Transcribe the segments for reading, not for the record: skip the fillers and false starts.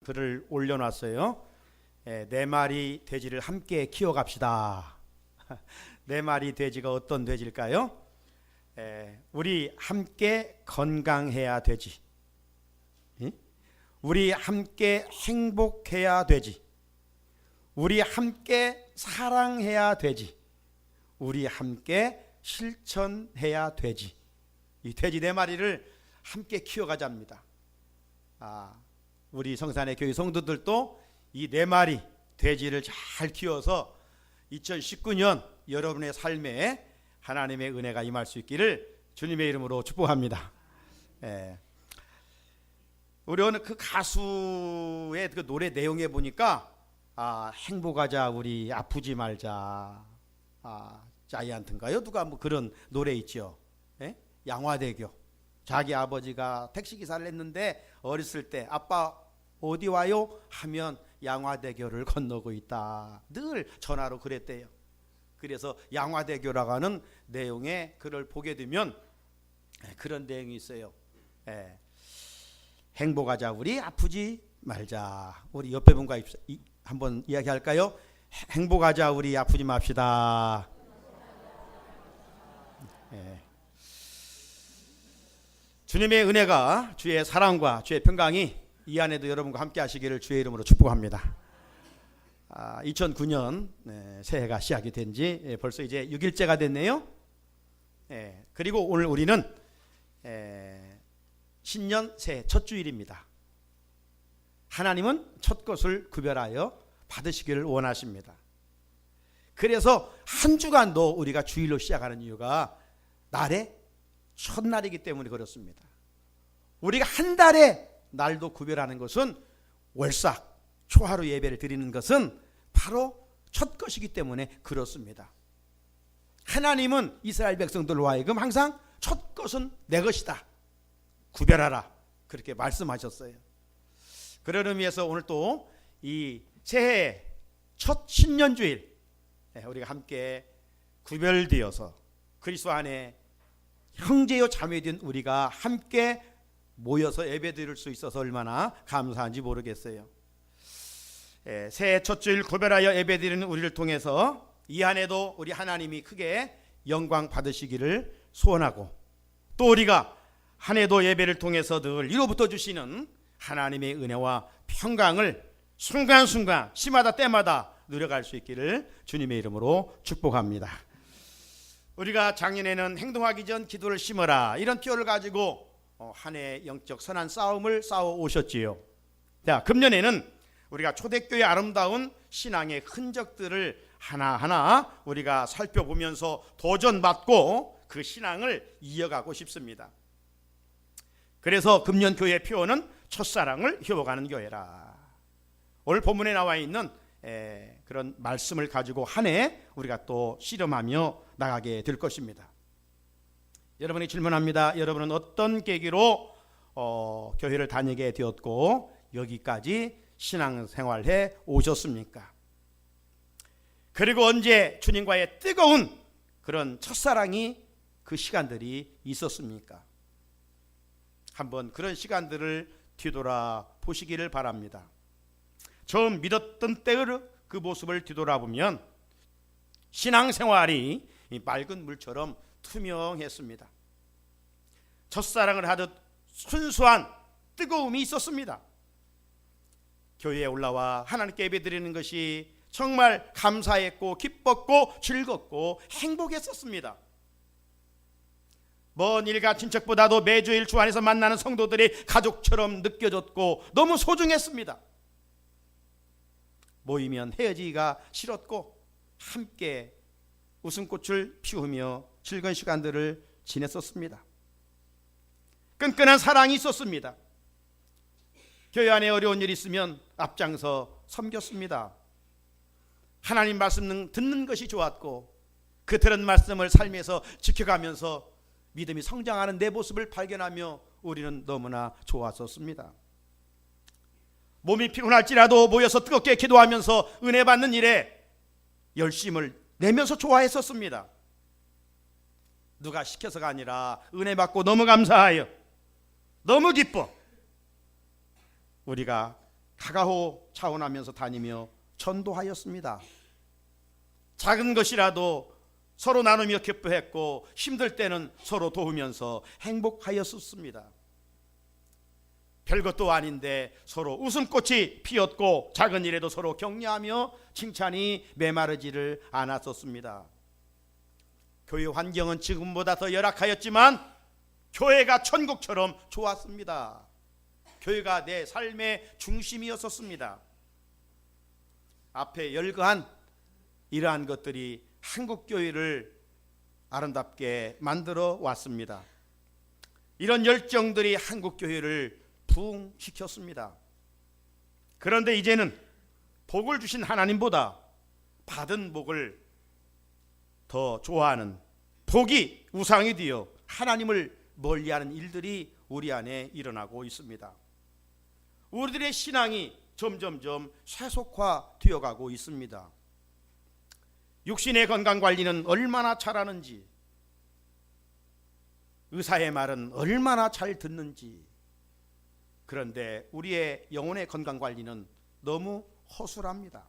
글을 올려놨어요. 네 마리 돼지를 함께 키워갑시다. 네 마리 돼지가 어떤 돼지일까요? 우리 함께 건강해야 되지. 우리 함께 행복해야 되지. 우리 함께 사랑해야 되지. 우리 함께 실천해야 되지. 이 돼지 네 마리를 함께 키워가자입니다. 우리 성산의 교회 성도들도 이 네 마리 돼지를 잘 키워서 2019년 여러분의 삶에 하나님의 은혜가 임할 수 있기를 주님의 이름으로 축복합니다. 우리 오늘 그 가수의 그 노래 내용에 보니까 행복하자 우리 아프지 말자, 자이언트인가요? 누가 뭐 그런 노래 있죠. 양화대교. 자기 아버지가 택시기사를 했는데 어렸을 때 아빠 어디 와요? 하면 양화대교를 건너고 있다. 늘 전화로 그랬대요. 그래서 양화대교라고 하는 내용의 글을 보게 되면 그런 내용이 있어요. 행복하자 우리 아프지 말자. 우리 옆에 분과 한번 이야기할까요? 행복하자 우리 아프지 맙시다. 주님의 은혜가, 주의 사랑과 주의 평강이 이 안에도 여러분과 함께 하시기를 주의 이름으로 축복합니다. 2009년 새해가 시작이 된 지 벌써 이제 6일째가 됐네요. 그리고 오늘 우리는 신년 새해 첫 주일입니다. 하나님은 첫 것을 구별하여 받으시기를 원하십니다. 그래서 한 주간도 우리가 주일로 시작하는 이유가 날의 첫날이기 때문에 그렇습니다. 우리가 한 달에 날도 구별하는 것은 월삭, 초하루 예배를 드리는 것은 바로 첫 것이기 때문에 그렇습니다. 하나님은 이스라엘 백성들로 하여금 항상 첫 것은 내 것이다, 구별하라, 그렇게 말씀하셨어요. 그런 의미에서 오늘 또 이 새해 첫 신년주일 우리가 함께 구별되어서 그리스도 안에 형제요 자매된 우리가 함께 모여서 예배드릴 수 있어서 얼마나 감사한지 모르겠어요. 새해 첫 주일 구별하여 예배드리는 우리를 통해서 이 안에도 우리 하나님이 크게 영광 받으시기를 소원하고, 또 우리가 한 해도 예배를 통해서 늘 이로부터 주시는 하나님의 은혜와 평강을 순간순간 시마다 때마다 누려갈 수 있기를 주님의 이름으로 축복합니다. 우리가 작년에는 행동하기 전 기도를 심어라, 이런 표를 가지고 한 해 영적 선한 싸움을 싸워 오셨지요. 자, 금년에는 우리가 초대교회의 아름다운 신앙의 흔적들을 하나하나 우리가 살펴보면서 도전받고 그 신앙을 이어가고 싶습니다. 그래서 금년 교회 표어는 첫사랑을 회복하는 교회라. 오늘 본문에 나와 있는 그런 말씀을 가지고 한 해 우리가 또 실험하며 나가게 될 것입니다. 여러분이 질문합니다. 여러분은 어떤 계기로 교회를 다니게 되었고 여기까지 신앙생활해 오셨습니까? 그리고 언제 주님과의 뜨거운 그런 첫사랑이 그 시간들이 있었습니까? 한번 그런 시간들을 뒤돌아 보시기를 바랍니다. 처음 믿었던 때의 그 모습을 뒤돌아보면 신앙생활이 맑은 물처럼 투명했습니다. 첫사랑을 하듯 순수한 뜨거움이 있었습니다. 교회에 올라와 하나님께 예배드리는 것이 정말 감사했고 기뻤고 즐겁고 행복했었습니다. 먼 일가 친척보다도 매주일 주 안에서 만나는 성도들이 가족처럼 느껴졌고 너무 소중했습니다. 모이면 헤어지기가 싫었고 함께 웃음꽃을 피우며 즐거운 시간들을 지냈었습니다. 끈끈한 사랑이 있었습니다. 교회 안에 어려운 일이 있으면 앞장서 섬겼습니다. 하나님 말씀 듣는 것이 좋았고 그 들은 말씀을 삶에서 지켜가면서 믿음이 성장하는 내 모습을 발견하며 우리는 너무나 좋았었습니다. 몸이 피곤할지라도 모여서 뜨겁게 기도하면서 은혜 받는 일에 열심을 내면서 좋아했었습니다. 누가 시켜서가 아니라 은혜 받고 너무 감사하여 너무 기뻐 우리가 가가호 차원하면서 다니며 전도하였습니다. 작은 것이라도 서로 나누며 기뻐했고 힘들 때는 서로 도우면서 행복하였었습니다. 별것도 아닌데 서로 웃음꽃이 피었고 작은 일에도 서로 격려하며 칭찬이 메마르지를 않았었습니다. 교회 환경은 지금보다 더 열악하였지만 교회가 천국처럼 좋았습니다. 교회가 내 삶의 중심이었었습니다. 앞에 열거한 이러한 것들이 한국교회를 아름답게 만들어 왔습니다. 이런 열정들이 한국교회를 부흥시켰습니다. 그런데 이제는 복을 주신 하나님보다 받은 복을 더 좋아하는, 복이 우상이 되어 하나님을 멀리하는 일들이 우리 안에 일어나고 있습니다. 우리들의 신앙이 점점점 세속화되어 가고 있습니다. 육신의 건강관리는 얼마나 잘하는지, 의사의 말은 얼마나 잘 듣는지, 그런데 우리의 영혼의 건강관리는 너무 허술합니다.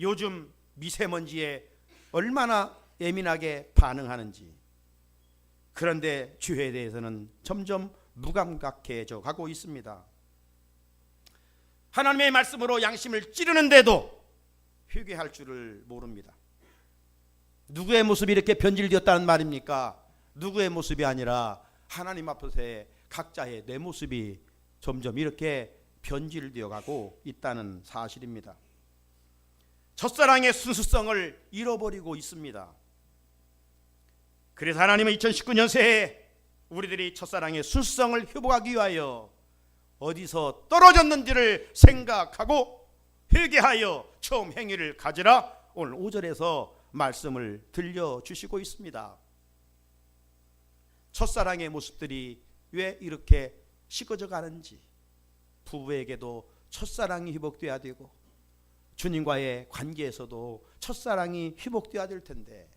요즘 미세먼지에 얼마나 예민하게 반응하는지, 그런데 주에 대해서는 점점 무감각해져 가고 있습니다. 하나님의 말씀으로 양심을 찌르는데도 회개할 줄을 모릅니다. 누구의 모습이 이렇게 변질되었다는 말입니까? 누구의 모습이 아니라 하나님 앞에서의 각자의 내 모습이 점점 이렇게 변질되어 가고 있다는 사실입니다. 첫사랑의 순수성을 잃어버리고 있습니다. 그래서 하나님은 2019년 새해 우리들이 첫사랑의 순수성을 회복하기 위하여 어디서 떨어졌는지를 생각하고 회개하여 처음 행위를 가지라, 오늘 5절에서 말씀을 들려주시고 있습니다. 첫사랑의 모습들이 왜 이렇게 식어져 가는지, 부부에게도 첫사랑이 회복돼야 되고 주님과의 관계에서도 첫사랑이 회복돼야 될 텐데,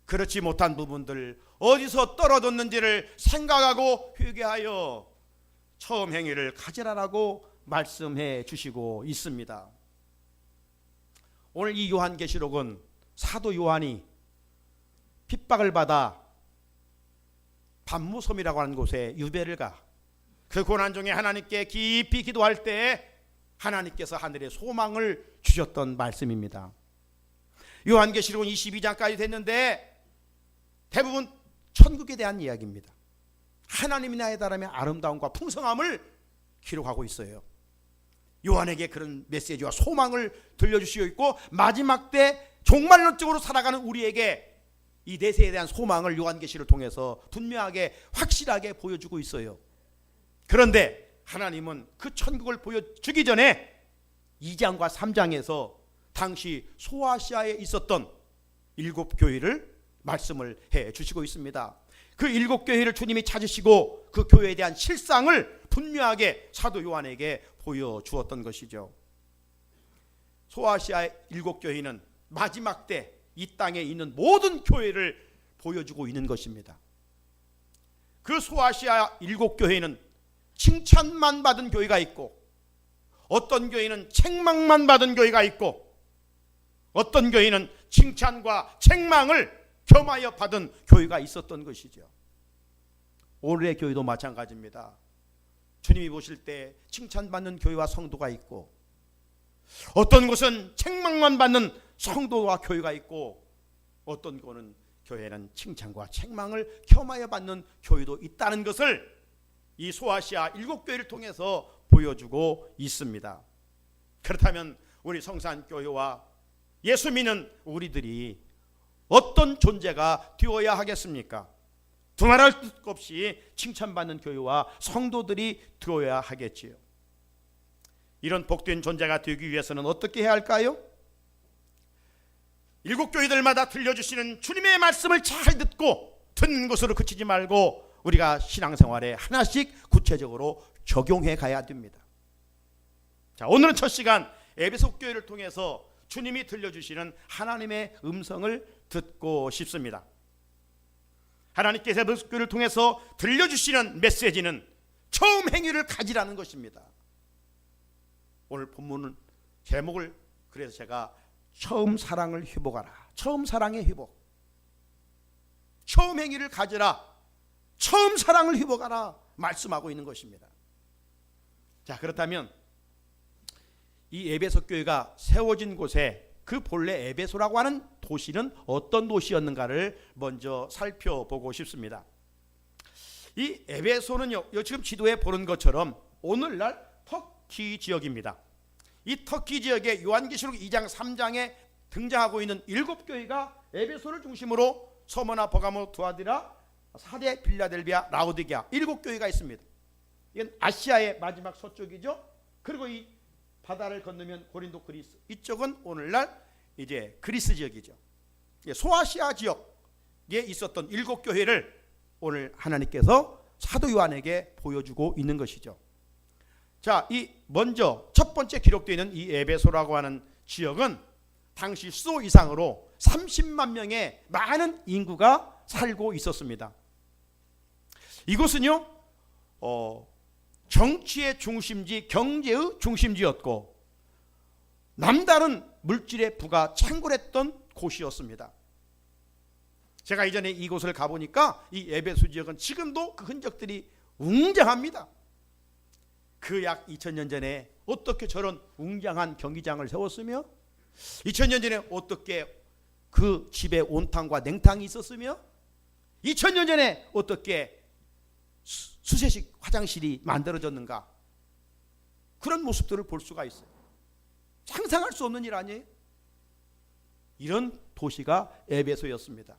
그렇지 못한 부분들 어디서 떨어졌는지를 생각하고 회개하여 처음 행위를 가지라라고 말씀해 주시고 있습니다. 오늘 이 요한계시록은 사도 요한이 핍박을 받아 반무섬이라고 하는 곳에 유배를 가, 그 고난 중에 하나님께 깊이 기도할 때 하나님께서 하늘에 소망을 주셨던 말씀입니다. 요한계시록은 22장까지 됐는데 대부분 천국에 대한 이야기입니다. 하나님이 나의 나라의 아름다움과 풍성함을 기록하고 있어요. 요한에게 그런 메시지와 소망을 들려주시고 있고, 마지막 때 종말론적으로 살아가는 우리에게 이 내세에 대한 소망을 요한계시를 통해서 분명하게 확실하게 보여주고 있어요. 그런데 하나님은 그 천국을 보여주기 전에 2장과 3장에서 당시 소아시아에 있었던 7교회를 말씀을 해 주시고 있습니다. 그 7교회를 주님이 찾으시고 그 교회에 대한 실상을 분명하게 사도 요한에게 보여주었던 것이죠. 소아시아 7교회는 마지막 때 이 땅에 있는 모든 교회를 보여주고 있는 것입니다. 그 소아시아 7교회는 칭찬만 받은 교회가 있고, 어떤 교회는 책망만 받은 교회가 있고, 어떤 교회는 칭찬과 책망을 겸하여 받은 교회가 있었던 것이죠. 오늘의 교회도 마찬가지입니다. 주님이 보실 때 칭찬받는 교회와 성도가 있고, 어떤 곳은 책망만 받는 성도와 교회가 있고, 어떤 곳은 교회는 칭찬과 책망을 겸하여 받는 교회도 있다는 것을 이 소아시아 7교회를 통해서 보여주고 있습니다. 그렇다면 우리 성산교회와 예수 믿는 우리들이 어떤 존재가 되어야 하겠습니까? 두말할 것 없이 칭찬받는 교회와 성도들이 되어야 하겠지요. 이런 복된 존재가 되기 위해서는 어떻게 해야 할까요? 7교회들마다 들려주시는 주님의 말씀을 잘 듣고 듣는 것으로 그치지 말고 우리가 신앙생활에 하나씩 구체적으로 적용해 가야 됩니다. 자, 오늘은 첫 시간 에베소 교회를 통해서 주님이 들려주시는 하나님의 음성을 듣고 싶습니다. 하나님께서 에베소 교회를 통해서 들려주시는 메시지는 처음 행위를 가지라는 것입니다. 오늘 본문은 제목을 그래서 제가 처음 사랑을 회복하라, 처음 사랑의 회복, 처음 행위를 가져라, 처음 사랑을 회복하라 말씀하고 있는 것입니다. 자, 그렇다면 이 에베소 교회가 세워진 곳에 그 본래 에베소라고 하는 도시는 어떤 도시였는가를 먼저 살펴보고 싶습니다. 이 에베소는요, 지금 지도에 보는 것처럼 오늘날 터키 지역입니다. 이 터키 지역의 요한계시록 2장 3장에 등장하고 있는 7교회가 에베소를 중심으로 서머나, 버가모, 두아디라, 사데, 빌라델비아, 라오디게아 7교회가 있습니다. 이건 아시아의 마지막 서쪽이죠. 그리고 이 바다를 건너면 고린도, 그리스, 이쪽은 오늘날 이제 그리스 지역이죠. 소아시아 지역에 있었던 7교회를 오늘 하나님께서 사도 요한에게 보여주고 있는 것이죠. 자, 이 먼저 첫 번째 기록되어 있는 이 에베소라고 하는 지역은 당시 수도 이상으로 30만 명의 많은 인구가 살고 있었습니다. 이곳은요, 정치의 중심지, 경제의 중심지였고 남다른 물질의 부가 창궐했던 곳이었습니다. 제가 이전에 이곳을 가보니까 이 에베소 지역은 지금도 그 흔적들이 웅장합니다. 그 약 2000년 전에 어떻게 저런 웅장한 경기장을 세웠으며 2000년 전에 어떻게 그 집에 온탕과 냉탕이 있었으며 2000년 전에 어떻게 수세식 화장실이 만들어졌는가, 그런 모습들을 볼 수가 있어요. 상상할 수 없는 일 아니에요? 이런 도시가 에베소였습니다.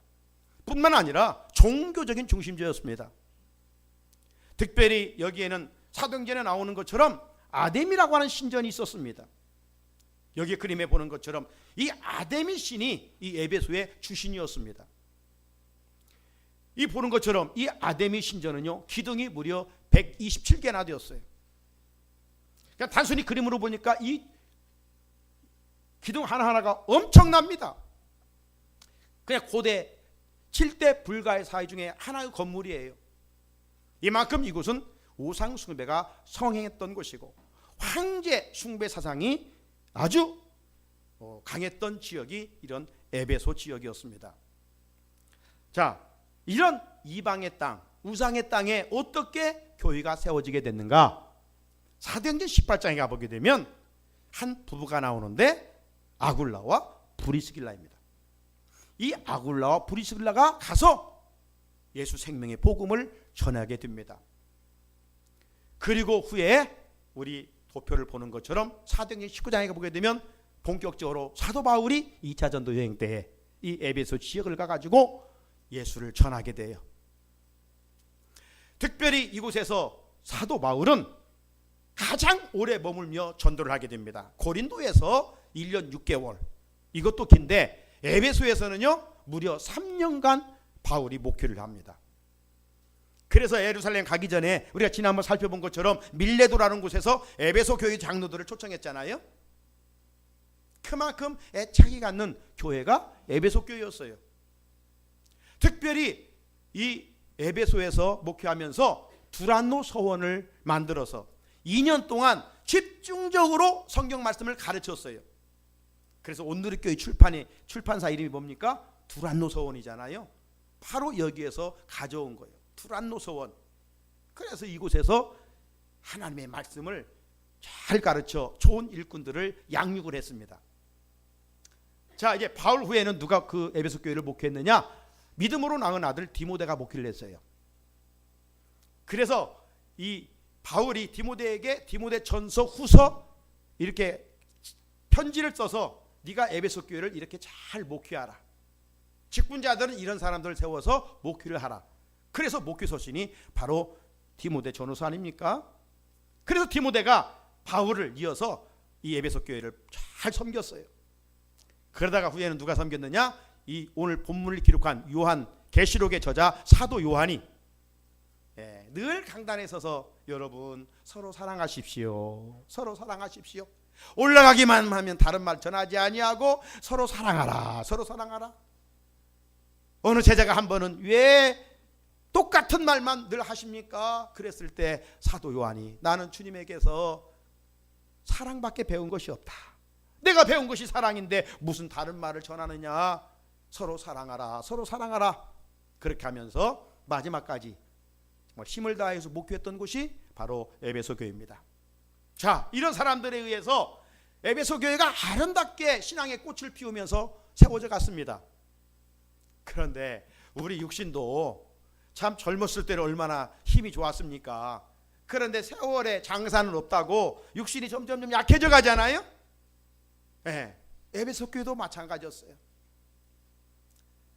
뿐만 아니라 종교적인 중심지였습니다. 특별히 여기에는 사도행전에 나오는 것처럼 아데미라고 하는 신전이 있었습니다. 여기 그림에 보는 것처럼 이 아데미 신이 이 에베소의 주신이었습니다. 이 보는 것처럼 이 아데미 신전은요, 기둥이 무려 127개나 되었어요. 그냥 단순히 그림으로 보니까 이 기둥 하나하나가 엄청납니다. 그냥 고대 7대 불가의 사회 중에 하나의 건물이에요. 이만큼 이곳은 우상 숭배가 성행했던 곳이고 황제 숭배 사상이 아주 강했던 지역이 이런 에베소 지역이었습니다. 자, 이런 이방의 땅, 우상의 땅에 어떻게 교회가 세워지게 됐는가? 사도행전 18장에 가보게 되면 한 부부가 나오는데 아굴라와 브리스길라입니다. 이 아굴라와 브리스길라가 가서 예수 생명의 복음을 전하게 됩니다. 그리고 후에 우리 도표를 보는 것처럼 사도행전 19장에 보게 되면 본격적으로 사도 바울이 2차 전도 여행 때에 이 에베소 지역을 가가지고 예수를 전하게 돼요. 특별히 이곳에서 사도 바울은 가장 오래 머물며 전도를 하게 됩니다. 고린도에서 1년 6개월, 이것도 긴데 에베소에서는요 무려 3년간 바울이 목회를 합니다. 그래서 예루살렘 가기 전에 우리가 지난번 살펴본 것처럼 밀레도라는 곳에서 에베소 교회 장로들을 초청했잖아요. 그만큼 애착이 갖는 교회가 에베소 교회였어요. 특별히 이 에베소에서 목회하면서 두란노 서원을 만들어서 2년 동안 집중적으로 성경 말씀을 가르쳤어요. 그래서 온누리교회 출판사 이름이 뭡니까? 두란노 서원이잖아요. 바로 여기에서 가져온 거예요. 두란노 서원. 그래서 이곳에서 하나님의 말씀을 잘 가르쳐 좋은 일꾼들을 양육을 했습니다. 자, 이제 바울 후에는 누가 그 에베소 교회를 목회했느냐? 믿음으로 낳은 아들 디모데가 목회를 했어요. 그래서 이 바울이 디모데에게 디모데 전서 후서 이렇게 편지를 써서 네가 에베소 교회를 이렇게 잘 목회하라. 직분자들은 이런 사람들을 세워서 목회를 하라. 그래서 목회 서신이 바로 디모데 전후서 아닙니까? 그래서 디모데가 바울을 이어서 이 에베소 교회를 잘 섬겼어요. 그러다가 후에는 누가 섬겼느냐? 이 오늘 본문을 기록한 요한 계시록의 저자 사도 요한이 늘 강단에 서서 여러분 서로 사랑하십시오. 서로 사랑하십시오. 올라가기만 하면 다른 말 전하지 아니하고 서로 사랑하라. 서로 사랑하라. 어느 제자가 한 번은 왜 똑같은 말만 늘 하십니까? 그랬을 때 사도 요한이 나는 주님에게서 사랑밖에 배운 것이 없다. 내가 배운 것이 사랑인데 무슨 다른 말을 전하느냐. 서로 사랑하라, 서로 사랑하라. 그렇게 하면서 마지막까지 정말 힘을 다해서 목회했던 곳이 바로 에베소 교회입니다. 자, 이런 사람들에 의해서 에베소 교회가 아름답게 신앙의 꽃을 피우면서 세워져 갔습니다. 그런데 우리 육신도 참 젊었을 때는 얼마나 힘이 좋았습니까? 그런데 세월의 장사는 없다고 육신이 점점 약해져 가잖아요. 네, 에베소 교회도 마찬가지였어요.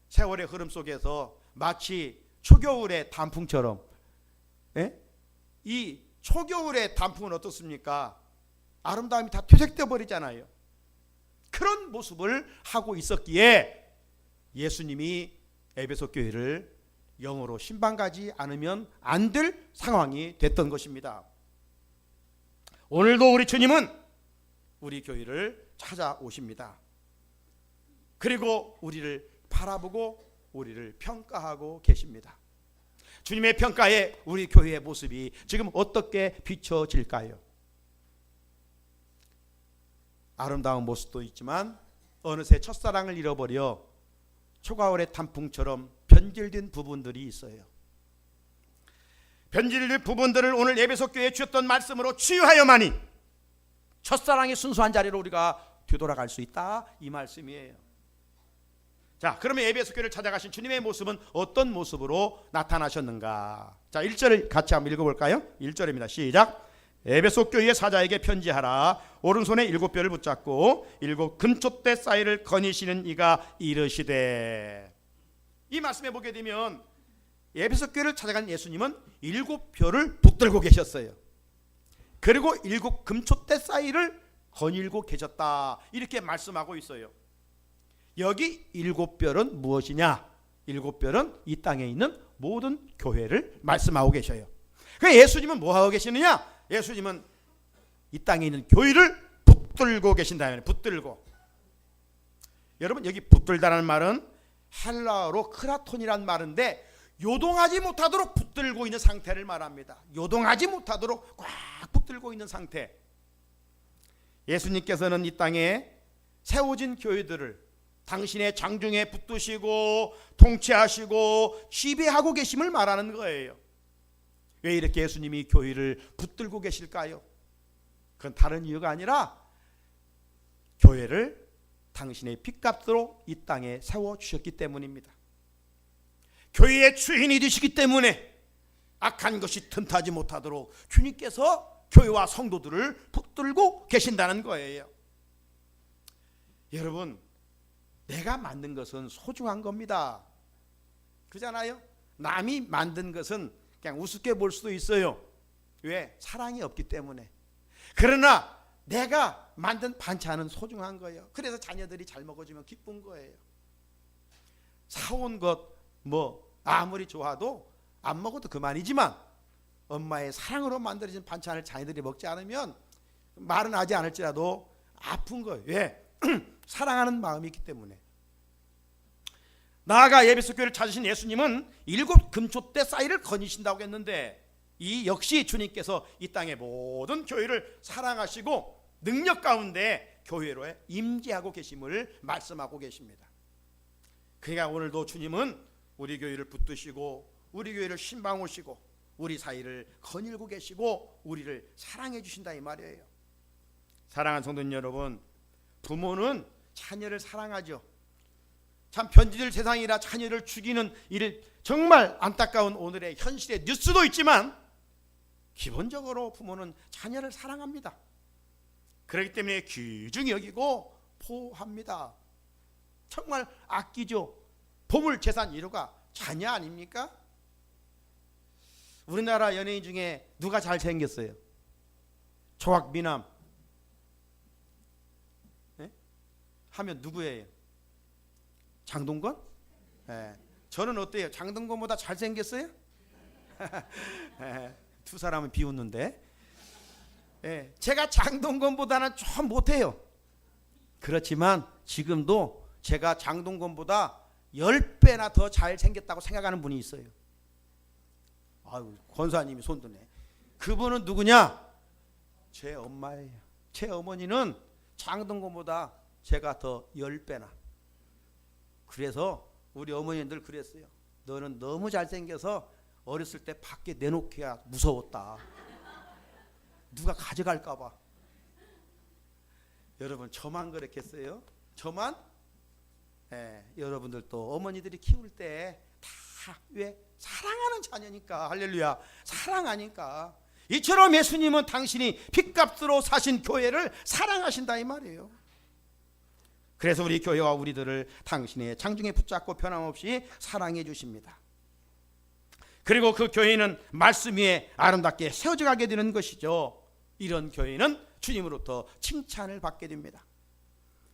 세월의 흐름 속에서 마치 초겨울의 단풍처럼, 예? 이 초겨울의 단풍은 어떻습니까? 아름다움이 다 퇴색되어 버리잖아요. 그런 모습을 하고 있었기에 예수님이 에베소 교회를 영으로 신방가지 않으면 안 될 상황이 됐던 것입니다. 오늘도 우리 주님은 우리 교회를 찾아오십니다. 그리고 우리를 바라보고 우리를 평가하고 계십니다. 주님의 평가에 우리 교회의 모습이 지금 어떻게 비춰질까요? 아름다운 모습도 있지만 어느새 첫사랑을 잃어버려 초가을의 단풍처럼 변질된 부분들이 있어요. 변질된 부분들을 오늘 에베소 교회에 주셨던 말씀으로 치유하여만이 첫사랑의 순수한 자리로 우리가 되돌아갈 수 있다, 이 말씀이에요. 자, 그러면 에베소 교회를 찾아가신 주님의 모습은 어떤 모습으로 나타나셨는가? 자, 1절을 같이 한번 읽어볼까요? 1절입니다. 시작. 에베소 교회의 사자에게 편지하라. 오른손에 7뼈를 붙잡고 7 금촛대 사이를 거니시는 이가 이르시되. 이 말씀에 보게 되면 에베소 교회를 찾아간 예수님은 7뼈를 붙들고 계셨어요. 그리고 7 금촛대 사이를 거닐고 계셨다, 이렇게 말씀하고 있어요. 여기 7뼈는 무엇이냐? 7뼈는 이 땅에 있는 모든 교회를 말씀하고 계셔요. 그러니까 예수님은 뭐 하고 계시느냐? 예수님은 이 땅에 있는 교회를 붙들고 계신다. 붙들고. 여러분, 여기 붙들다라는 말은 헬라어로 크라톤이란 말인데 요동하지 못하도록 붙들고 있는 상태를 말합니다. 요동하지 못하도록 꽉 붙들고 있는 상태. 예수님께서는 이 땅에 세워진 교회들을 당신의 장중에 붙드시고 통치하시고 지배하고 계심을 말하는 거예요. 왜 이렇게 예수님이 교회를 붙들고 계실까요? 그건 다른 이유가 아니라 교회를 당신의 핏값으로 이 땅에 세워주셨기 때문입니다. 교회의 주인이 되시기 때문에 악한 것이 틈타지 못하도록 주님께서 교회와 성도들을 붙들고 계신다는 거예요. 여러분, 내가 만든 것은 소중한 겁니다. 그렇잖아요? 남이 만든 것은 그냥 우습게 볼 수도 있어요. 왜? 사랑이 없기 때문에. 그러나 내가 만든 반찬은 소중한 거예요. 그래서 자녀들이 잘 먹어주면 기쁜 거예요. 사온 것 뭐 아무리 좋아도 안 먹어도 그만이지만 엄마의 사랑으로 만들어진 반찬을 자녀들이 먹지 않으면 말은 하지 않을지라도 아픈 거예요. 왜? 사랑하는 마음이 있기 때문에. 나아가 에베소 교회를 찾으신 예수님은 7 금촛대 사이를 거니신다고 했는데, 이 역시 주님께서 이 땅의 모든 교회를 사랑하시고 능력 가운데 교회로 임재하고 계심을 말씀하고 계십니다. 그러니까 오늘도 주님은 우리 교회를 붙드시고 우리 교회를 신방오시고 우리 사이를 거닐고 계시고 우리를 사랑해 주신다, 이 말이에요. 사랑하는 성도님 여러분, 부모는 자녀를 사랑하죠. 참 변질될 세상이라 자녀를 죽이는 일, 정말 안타까운 오늘의 현실의 뉴스도 있지만 기본적으로 부모는 자녀를 사랑합니다. 그렇기 때문에 귀중히 여기고 보호합니다. 정말 아끼죠. 보물 재산 1호가 자녀 아닙니까? 우리나라 연예인 중에 누가 잘생겼어요? 조학 미남 하면 누구예요? 장동건? 네. 저는 어때요? 장동건보다 잘생겼어요? 두 사람은 비웃는데, 네. 제가 장동건보다는 좀 못해요. 그렇지만 지금도 제가 장동건보다 10배나 더 잘생겼다고 생각하는 분이 있어요. 아유, 권사님이 손드네. 그분은 누구냐? 제 엄마예요. 제 어머니는 장동건보다 제가 더 10배나. 그래서 우리 어머니들 그랬어요. 너는 너무 잘생겨서 어렸을 때 밖에 내놓기가 무서웠다. 누가 가져갈까 봐. 여러분 저만 그랬겠어요? 저만? 여러분들도 어머니들이 키울 때 다 왜? 사랑하는 자녀니까. 할렐루야. 사랑하니까. 이처럼 예수님은 당신이 핏값으로 사신 교회를 사랑하신다 이 말이에요. 그래서 우리 교회와 우리들을 당신의 장중에 붙잡고 변함없이 사랑해 주십니다. 그리고 그 교회는 말씀 위에 아름답게 세워져 가게 되는 것이죠. 이런 교회는 주님으로부터 칭찬을 받게 됩니다.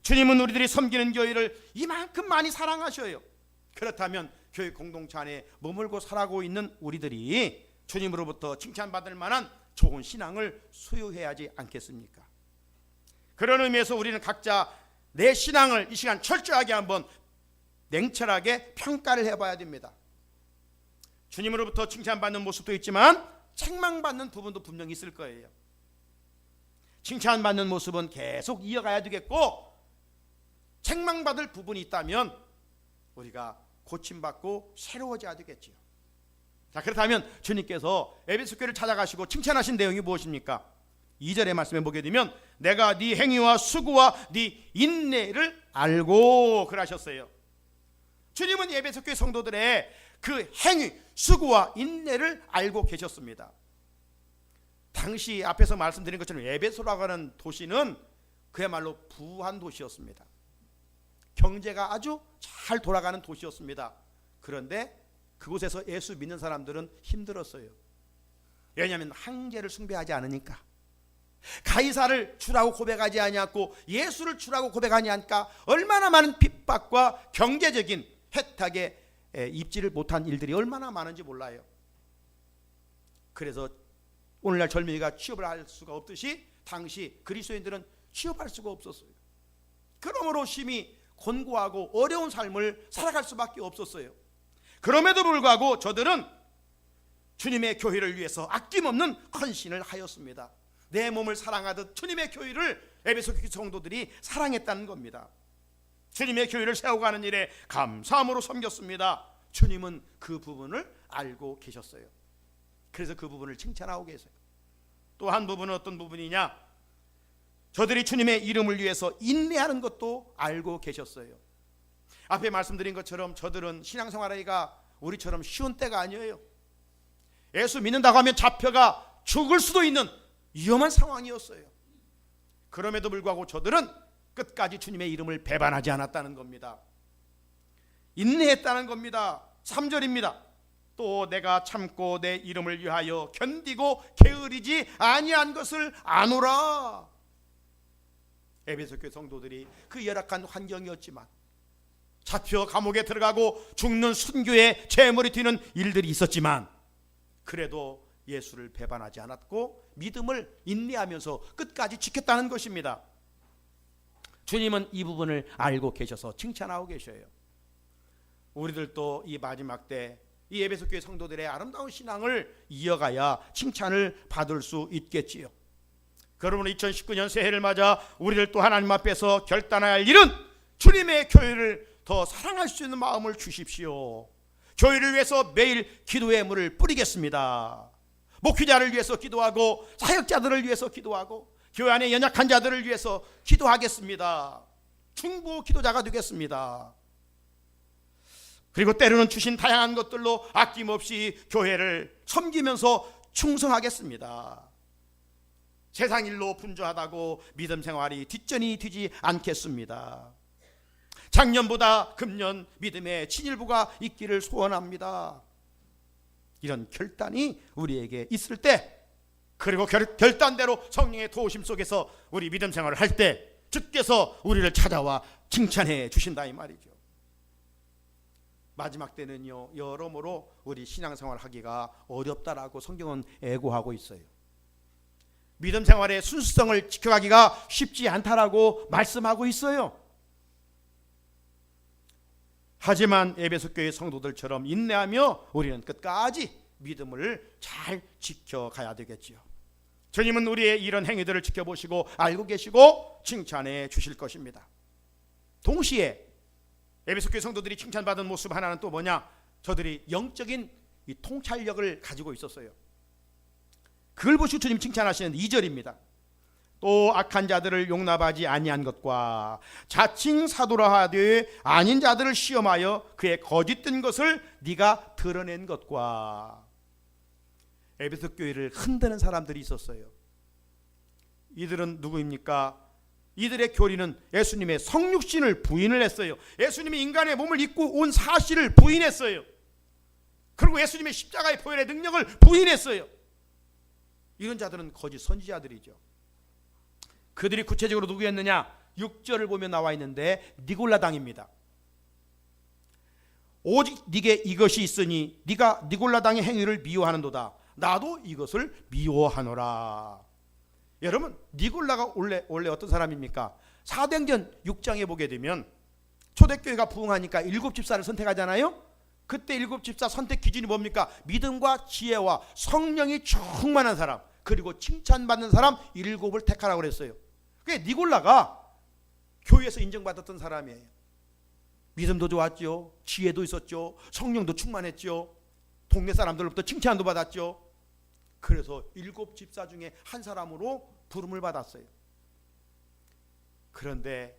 주님은 우리들이 섬기는 교회를 이만큼 많이 사랑하셔요. 그렇다면 교회 공동체 안에 머물고 살아가고 있는 우리들이 주님으로부터 칭찬받을 만한 좋은 신앙을 소유해야 하지 않겠습니까? 그런 의미에서 우리는 각자 내 신앙을 이 시간 철저하게 한번 냉철하게 평가를 해봐야 됩니다. 주님으로부터 칭찬받는 모습도 있지만 책망받는 부분도 분명히 있을 거예요. 칭찬받는 모습은 계속 이어가야 되겠고, 책망받을 부분이 있다면 우리가 고침받고 새로워져야 되겠지요. 자, 그렇다면 주님께서 에베소 교회를 찾아가시고 칭찬하신 내용이 무엇입니까? 2절의 말씀에 보게 되면 내가 네 행위와 수고와 네 인내를 알고 그러셨어요. 주님은 에베소 교회 성도들의 그 행위, 수고와 인내를 알고 계셨습니다. 당시 앞에서 말씀드린 것처럼 에베소라고 하는 도시는 그야말로 부한 도시였습니다. 경제가 아주 잘 돌아가는 도시였습니다. 그런데 그곳에서 예수 믿는 사람들은 힘들었어요. 왜냐하면 황제를 숭배하지 않으니까, 가이사를 주라고 고백하지 아니하고 예수를 주라고 고백하지 않으니까 얼마나 많은 핍박과 경제적인 혜택에 입지를 못한 일들이 얼마나 많은지 몰라요. 그래서 오늘날 젊은이가 취업을 할 수가 없듯이 당시 그리스도인들은 취업할 수가 없었어요. 그러므로 심히 곤고하고 어려운 삶을 살아갈 수밖에 없었어요. 그럼에도 불구하고 저들은 주님의 교회를 위해서 아낌없는 헌신을 하였습니다. 내 몸을 사랑하듯 주님의 교회를 에베소 교회 성도들이 사랑했다는 겁니다. 주님의 교회를 세워가는 일에 감사함으로 섬겼습니다. 주님은 그 부분을 알고 계셨어요. 그래서 그 부분을 칭찬하고 계세요. 또 한 부분은 어떤 부분이냐? 저들이 주님의 이름을 위해서 인내하는 것도 알고 계셨어요. 앞에 말씀드린 것처럼 저들은 신앙생활하기가 우리처럼 쉬운 때가 아니에요. 예수 믿는다고 하면 잡혀가 죽을 수도 있는 위험한 상황이었어요. 그럼에도 불구하고 저들은 끝까지 주님의 이름을 배반하지 않았다는 겁니다. 인내했다는 겁니다. 3절입니다. 또 내가 참고 내 이름을 위하여 견디고 게으르지 아니한 것을 아노라. 에베소 교회 성도들이 그 열악한 환경이었지만, 잡혀 감옥에 들어가고 죽는 순교의 재물이 튀는 일들이 있었지만, 그래도 예수를 배반하지 않았고 믿음을 인내하면서 끝까지 지켰다는 것입니다. 주님은 이 부분을 알고 계셔서 칭찬하고 계셔요. 우리들도 이 마지막 때 이 에베소 교회 성도들의 아름다운 신앙을 이어가야 칭찬을 받을 수 있겠지요. 그러므로 2019년 새해를 맞아 우리를 또 하나님 앞에서 결단해야 할 일은 주님의 교회를 더 사랑할 수 있는 마음을 주십시오. 교회를 위해서 매일 기도의 물을 뿌리겠습니다. 목회자를 위해서 기도하고 사역자들을 위해서 기도하고 교회 안에 연약한 자들을 위해서 기도하겠습니다. 중보 기도자가 되겠습니다. 그리고 때로는 주신 다양한 것들로 아낌없이 교회를 섬기면서 충성하겠습니다. 세상 일로 분주하다고 믿음 생활이 뒷전이 되지 않겠습니다. 작년보다 금년 믿음의 친일부가 있기를 소원합니다. 이런 결단이 우리에게 있을 때, 그리고 결단대로 성령의 도우심 속에서 우리 믿음 생활을 할 때 주께서 우리를 찾아와 칭찬해 주신다 이 말이죠. 마지막 때는요, 여러모로 우리 신앙생활 하기가 어렵다라고 성경은 애고하고 있어요. 믿음 생활의 순수성을 지켜가기가 쉽지 않다라고 말씀하고 있어요. 하지만 에베소 교회 성도들처럼 인내하며 우리는 끝까지 믿음을 잘 지켜가야 되겠지요. 주님은 우리의 이런 행위들을 지켜보시고 알고 계시고 칭찬해 주실 것입니다. 동시에 에베소 교회 성도들이 칭찬받은 모습 하나는 또 뭐냐? 저들이 영적인 이 통찰력을 가지고 있었어요. 그걸 보시고 주님 칭찬하시는 2절입니다. 또 악한 자들을 용납하지 아니한 것과 자칭 사도라 하되 아닌 자들을 시험하여 그의 거짓된 것을 네가 드러낸 것과. 에베소 교회를 흔드는 사람들이 있었어요. 이들은 누구입니까? 이들의 교리는 예수님의 성육신을 부인을 했어요. 예수님이 인간의 몸을 입고 온 사실을 부인했어요. 그리고 예수님의 십자가의 보혈의 능력을 부인했어요. 이런 자들은 거짓 선지자들이죠. 그들이 구체적으로 누구였느냐? 6절을 보면 나와 있는데 니골라당입니다. 오직 네게 이것이 있으니 네가 니골라당의 행위를 미워하는도다. 나도 이것을 미워하노라. 여러분, 니골라가 원래 어떤 사람입니까? 사도행전 6장에 보게 되면 초대교회가 부흥하니까 7집사를 선택하잖아요. 그때 7집사 선택 기준이 뭡니까? 믿음과 지혜와 성령이 충만한 사람, 그리고 칭찬받는 사람 7을 택하라고 그랬어요. 그게 니골라가 교회에서 인정받았던 사람이에요. 믿음도 좋았죠, 지혜도 있었죠, 성령도 충만했죠, 동네 사람들로부터 칭찬도 받았죠. 그래서 7집사 중에 한 사람으로 부름을 받았어요. 그런데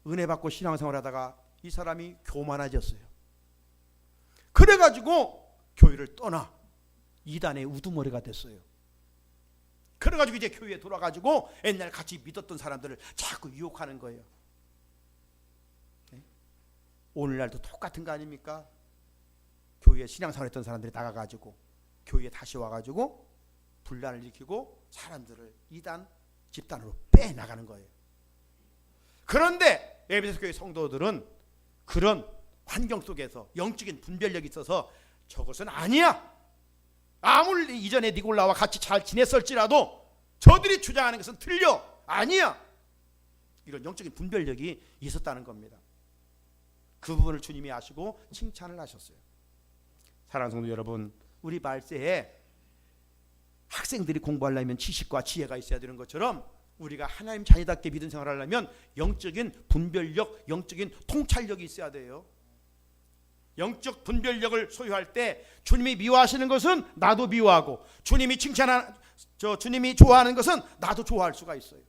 은혜 받고 신앙생활 하다가 이 사람이 교만해졌어요. 그래가지고 교회를 떠나 이단의 우두머리가 됐어요. 그래가지고 이제 교회에 돌아가지고 옛날 같이 믿었던 사람들을 자꾸 유혹하는 거예요. 오늘날도 똑같은 거 아닙니까? 교회에 신앙생활 했던 사람들이 나가가지고 교회에 다시 와가지고 분란을 일으키고 사람들을 이단 집단으로 빼나가는 거예요. 그런데 에베소 교회 성도들은 그런 환경 속에서 영적인 분별력이 있어서 저것은 아니야, 아무리 이전에 니골라와 같이 잘 지냈을지라도 저들이 주장하는 것은 틀려, 아니야, 이런 영적인 분별력이 있었다는 겁니다. 그 부분을 주님이 아시고 칭찬을 하셨어요. 사랑하는 성도 여러분, 우리 말세에 학생들이 공부하려면 지식과 지혜가 있어야 되는 것처럼 우리가 하나님 자녀답게 믿음 생활을 하려면 영적인 분별력, 영적인 통찰력이 있어야 돼요. 영적 분별력을 소유할 때 주님이 미워하시는 것은 나도 미워하고, 주님이 주님이 좋아하는 것은 나도 좋아할 수가 있어요.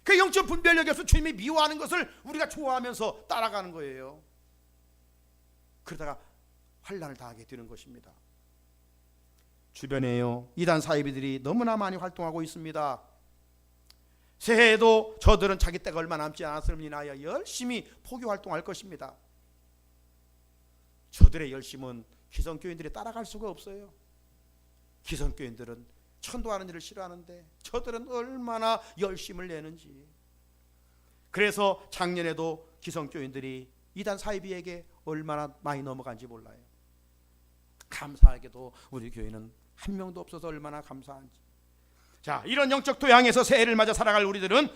그 영적 분별력에서 주님이 미워하는 것을 우리가 좋아하면서 따라가는 거예요. 그러다가 환난을 당하게 되는 것입니다. 주변에요, 이단 사이비들이 너무나 많이 활동하고 있습니다. 새해에도 저들은 자기 때가 얼마 남지 않았음을 인하여 열심히 포교 활동할 것입니다. 저들의 열심은 기성교인들이 따라갈 수가 없어요. 기성교인들은 천도하는 일을 싫어하는데 저들은 얼마나 열심을 내는지. 그래서 작년에도 기성교인들이 이단 사이비에게 얼마나 많이 넘어간지 몰라요. 감사하게도 우리 교회는 한 명도 없어서 얼마나 감사한지. 자, 이런 영적 토양에서 새해를 맞아 살아갈 우리들은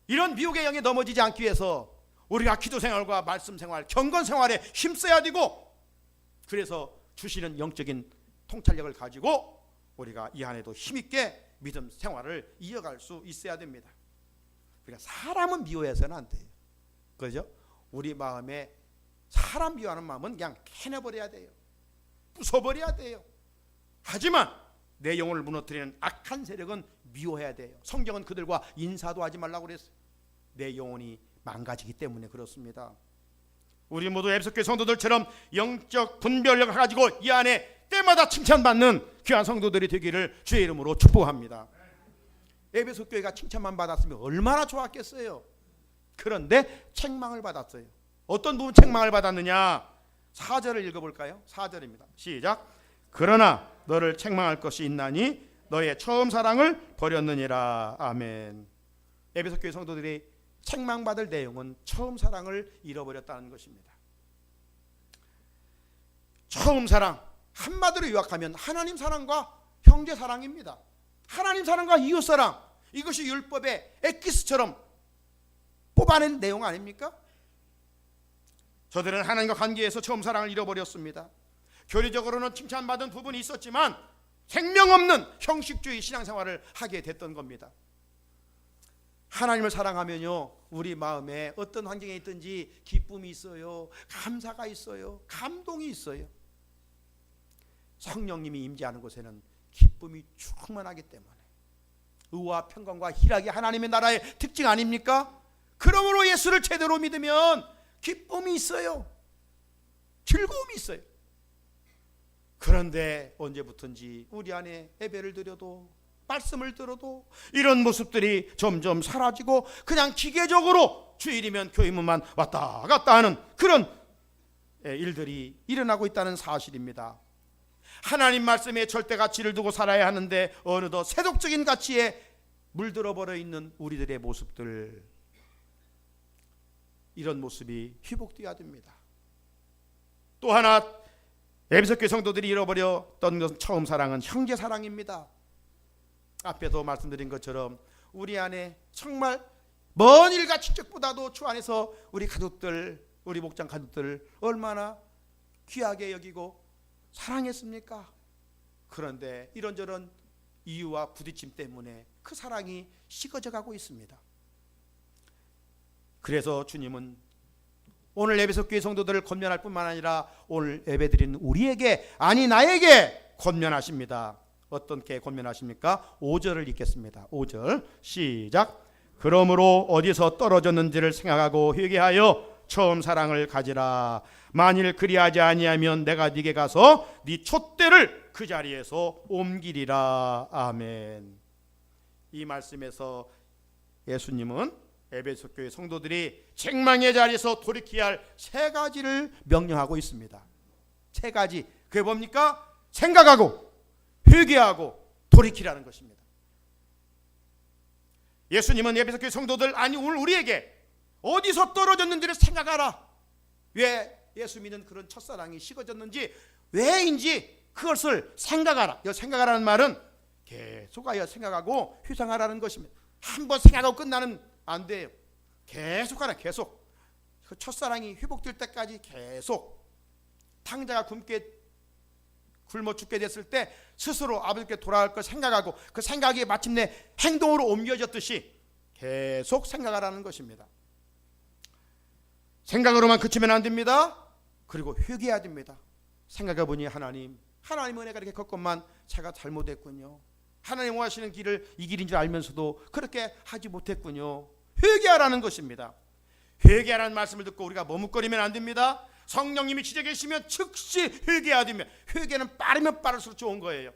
이런 미혹의 영에 넘어지지 않기 위해서 우리가 기도 생활과 말씀 생활, 경건 생활에 힘써야 되고, 그래서 주시는 영적인 통찰력을 가지고 우리가 이 안에도 힘있게 믿음 생활을 이어갈 수 있어야 됩니다. 그러니까 사람은 미워해서는 안 돼요. 그죠? 우리 마음에 사람 미워하는 마음은 그냥 캐내버려야 돼요. 부숴버려야 돼요. 하지만 내 영혼을 무너뜨리는 악한 세력은 미워해야 돼요. 성경은 그들과 인사도 하지 말라고 그랬어요. 내 영혼이 망가지기 때문에 그렇습니다. 우리 모두 에베소 교회 성도들처럼 영적 분별력을 가지고 이 안에 때마다 칭찬받는 귀한 성도들이 되기를 주의 이름으로 축복합니다. 에베소 교회가 칭찬만 받았으면 얼마나 좋았겠어요. 그런데 책망을 받았어요. 어떤 부분 책망을 받았느냐? 4절을 읽어볼까요? 4절입니다. 시작. 그러나 너를 책망할 것이 있나니 너의 처음 사랑을 버렸느니라. 아멘. 에베소 교회 성도들이 책망받을 내용은 처음 사랑을 잃어버렸다는 것입니다. 처음 사랑, 한마디로 요약하면 하나님 사랑과 형제 사랑입니다. 하나님 사랑과 이웃 사랑, 이것이 율법의 엑기스처럼 뽑아낸 내용 아닙니까? 저들은 하나님과 관계에서 처음 사랑을 잃어버렸습니다. 교리적으로는 칭찬받은 부분이 있었지만 생명 없는 형식주의 신앙생활을 하게 됐던 겁니다. 하나님을 사랑하면요, 우리 마음에 어떤 환경에 있든지 기쁨이 있어요, 감사가 있어요, 감동이 있어요. 성령님이 임재하는 곳에는 기쁨이 충만하기 때문에 의와 평강과 희락이 하나님의 나라의 특징 아닙니까? 그러므로 예수를 제대로 믿으면 기쁨이 있어요, 즐거움이 있어요. 그런데 언제부턴지 우리 안에 예배를 드려도 말씀을 들어도 이런 모습들이 점점 사라지고 그냥 기계적으로 주일이면 교회문만 왔다 갔다 하는 그런 일들이 일어나고 있다는 사실입니다. 하나님 말씀에 절대 가치를 두고 살아야 하는데 어느덧 세속적인 가치에 물들어 버려 있는 우리들의 모습들, 이런 모습이 회복되어야 됩니다. 또 하나, 에베소교회 성도들이 잃어버렸던 것은 처음 사랑은 형제 사랑입니다. 앞에도 말씀드린 것처럼 우리 안에 정말 먼 일과 친척보다도 주 안에서 우리 가족들, 우리 목장 가족들 얼마나 귀하게 여기고 사랑했습니까? 그런데 이런저런 이유와 부딪힘 때문에 그 사랑이 식어져 가고 있습니다. 그래서 주님은 오늘 에베소교회 성도들을 권면할 뿐만 아니라 오늘 예배드리는 우리에게, 아니 나에게 권면하십니다. 어떻게 권면하십니까? 5절을 읽겠습니다. 5절 시작. 그러므로 어디서 떨어졌는지를 생각하고 회개하여 처음 사랑을 가지라. 만일 그리하지 아니하면 내가 네게 가서 네 촛대를 그 자리에서 옮기리라. 아멘. 이 말씀에서 예수님은 에베소 교회 성도들이 책망의 자리에서 돌이켜야 할 세 가지를 명령하고 있습니다. 세 가지. 그게 뭡니까? 생각하고 회개하고 돌이키라는 것입니다. 예수님은 에베소 교회 성도들, 아니 오늘 우리에게 어디서 떨어졌는지를 생각하라. 왜 예수 믿는 그런 첫사랑이 식어졌는지, 왜인지 그것을 생각하라. 이 생각하라는 말은 계속하여 생각하고 회상하라는 것입니다. 한번 생각하고 끝나는 안 돼요. 계속하라. 계속 그 첫사랑이 회복될 때까지 계속. 탕자가 굶어 죽게 됐을 때 스스로 아버지께 돌아갈 걸 생각하고 그 생각이 마침내 행동으로 옮겨졌듯이 계속 생각하라는 것입니다. 생각으로만 그치면 안 됩니다. 그리고 회개해야 됩니다. 생각해보니 하나님 은혜가 이렇게 컸건만 제가 잘못했군요. 하나님 원하시는 길을 이 길인 줄 알면서도 그렇게 하지 못했군요. 회개하라는 것입니다. 회개하라는 말씀을 듣고 우리가 머뭇거리면 안 됩니다. 성령님이 지져 계시면 즉시 회개해야 됩니다. 회개는 빠르면 빠를수록 좋은 거예요.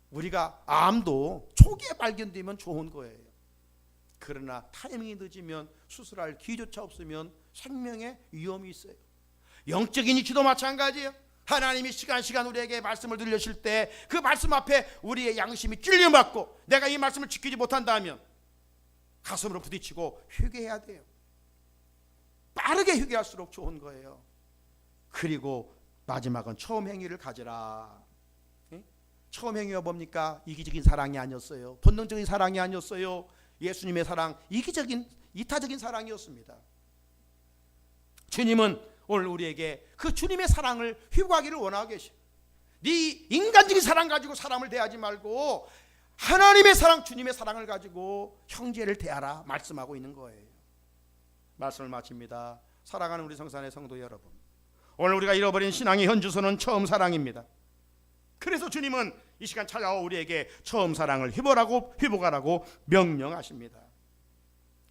우리가 암도 초기에 발견되면 좋은 거예요. 그러나 타이밍이 늦으면 수술할 기회조차 없으면 생명에 위험이 있어요. 영적인 이치도 마찬가지예요. 하나님이 시간 우리에게 말씀을 들려주실 때 그 말씀 앞에 우리의 양심이 찔려맞고 내가 이 말씀을 지키지 못한다면 가슴으로 부딪히고 회개해야 돼요. 빠르게 회개할수록 좋은 거예요. 그리고 마지막은 처음 행위를 가지라. 처음 행위가 뭡니까? 이기적인 사랑이 아니었어요. 본능적인 사랑이 아니었어요. 예수님의 사랑, 이타적인 사랑이었습니다. 주님은 오늘 우리에게 그 주님의 사랑을 회복하기를 원하고 계셔요. 네 인간적인 사랑 가지고 사람을 대하지 말고 하나님의 사랑, 주님의 사랑을 가지고 형제를 대하라 말씀하고 있는 거예요. 말씀을 마칩니다. 사랑하는 우리 성산의 성도 여러분, 오늘 우리가 잃어버린 신앙의 현주소는 처음 사랑입니다. 그래서 주님은 이 시간 찾아와 우리에게 처음 사랑을 회복하라고 명령하십니다.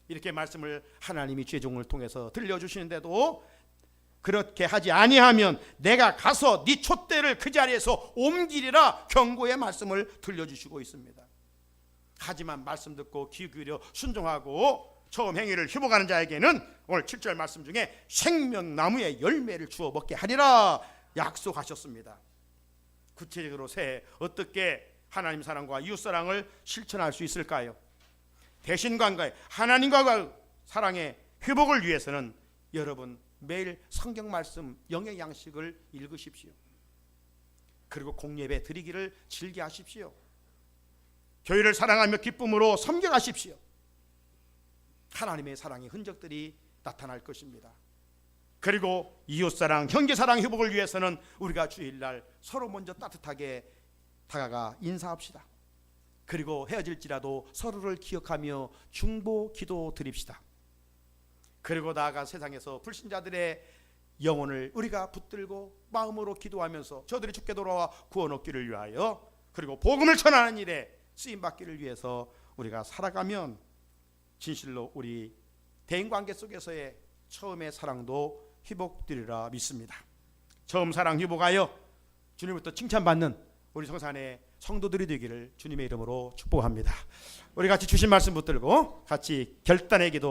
이렇게 말씀을 하나님이 죄종을 통해서 들려주시는데도 그렇게 하지 아니하면 내가 가서 네 촛대를 그 자리에서 옮기리라 경고의 말씀을 들려주시고 있습니다. 하지만 말씀 듣고 귀 기울여 순종하고 처음 행위를 회복하는 자에게는 오늘 7절 말씀 중에 생명나무의 열매를 주어 먹게 하리라 약속하셨습니다. 구체적으로 새해 어떻게 하나님 사랑과 이웃 사랑을 실천할 수 있을까요? 대신관과의 하나님과의 사랑의 회복을 위해서는 여러분 매일 성경 말씀 영의 양식을 읽으십시오. 그리고 공예배 드리기를 즐겨하십시오. 교회를 사랑하며 기쁨으로 섬겨가십시오. 하나님의 사랑의 흔적들이 나타날 것입니다. 그리고 이웃사랑, 형제사랑 회복을 위해서는 우리가 주일날 서로 먼저 따뜻하게 다가가 인사합시다. 그리고 헤어질지라도 서로를 기억하며 중보 기도 드립시다. 그리고 나아가 세상에서 불신자들의 영혼을 우리가 붙들고 마음으로 기도하면서 저들이 죽게 돌아와 구원 얻기를 위하여, 그리고 복음을 전하는 일에 쓰임 받기를 위해서 우리가 살아가면 진실로 우리 대인관계 속에서의 처음의 사랑도 회복되리라 믿습니다. 처음 사랑 회복하여 주님부터 칭찬받는 우리 성산의 성도들이 되기를 주님의 이름으로 축복합니다. 우리 같이 주신 말씀 붙들고 같이 결단의 기도